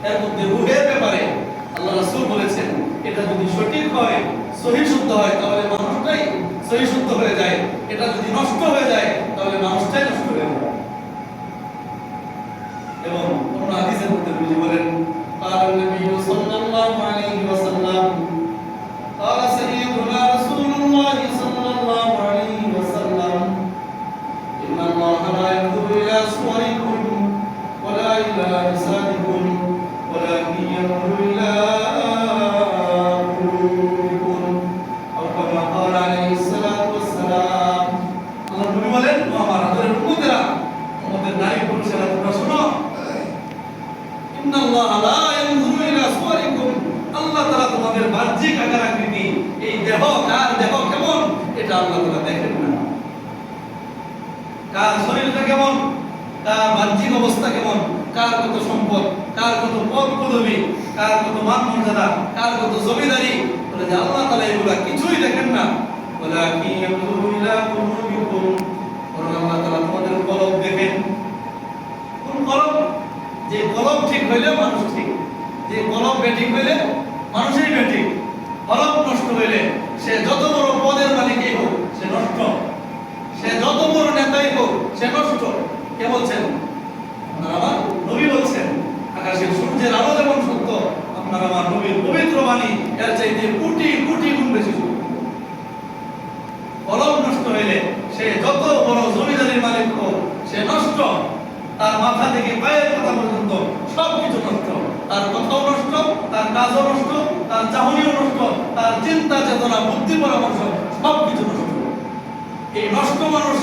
এর মধ্যে রূহের ব্যাপারে আল্লাহ রাসূল বলেছেন এটা যদি সঠিক হয়, সহি শুদ্ধ হয়, তাহলে মানুষটাই সহি শুদ্ধ হয়ে যায়। এটা যদি নষ্ট হয়ে যায় তাহলে মানুষটাই নষ্ট হয়ে যায়। এবং অন্য হাদিসের মধ্যে নবী বলেন قال النبي صلى الله عليه وسلم قال سيدنا رسول الله صلى الله عليه وسلم إن الله لا ينظر إلى صوركم ولا إلى أجسادكم ولكن ينظر إلى قلوبكم أو كما قال عليه الصلاة والسلام আল্লাহ নবী বলেন আমার আদরের উম্মতেরা, আমাদের নারী পুরুষেরা তোমরা শোনো, ইন্নাল্লাহ লা ইয়ানজুরু ইলা সুওয়ারিকুম, আল্লাহ তাআলা তোমাদের বাহ্যিক আকার আকৃতি, এই দেহ কার দেহ কেমন এটা আল্লাহ তাআলা দেখেন না। কার শরীরটা কেমন, কার বাহ্যিক অবস্থা কেমন, কার কত সম্পদ, কার কত পদ পদবী, কার কত মান মর্যাদা, কার কত জমিদারি, বলে যে আল্লাহ তাআলা এগুলা কিছুই দেখেন না। ওয়ালাকিন ইয়ানজুরু ইলা কুলুবিকুম, বরং আল্লাহ তাআলা তোমাদের কলব দেখেন। কোন কলব? যে কলব ঠিক হইলে মানুষ ঠিক, যে কলব বেঠিক হইলে মানুষই বেঠিক। কলব নষ্ট হইলে সে যত বড় পদের মালিকই হোক সে নষ্ট, সে যত বড় নেতাই হোক সে নষ্ট। কে বলছেন? আমার নবী বলছেন আকাশের সূর্যের আলো যেমন সত্য, আপনার আমার নবীর পবিত্র বাণী এর চাইতে কোটি কোটি গুণ বেশি সত্য। কলব নষ্ট হইলে সে যত বড় জমিদারির মালিক হোক সে নষ্ট, তার মাথা থেকে পায়ের কথা পর্যন্ত সবকিছু নষ্ট, তার কথাও নষ্ট, তার কাজও নষ্ট, তার চাহনিও নষ্ট, তার চিন্তা চেতনা বুদ্ধি পরামর্শ সবকিছু নষ্ট। এই নষ্ট মানুষ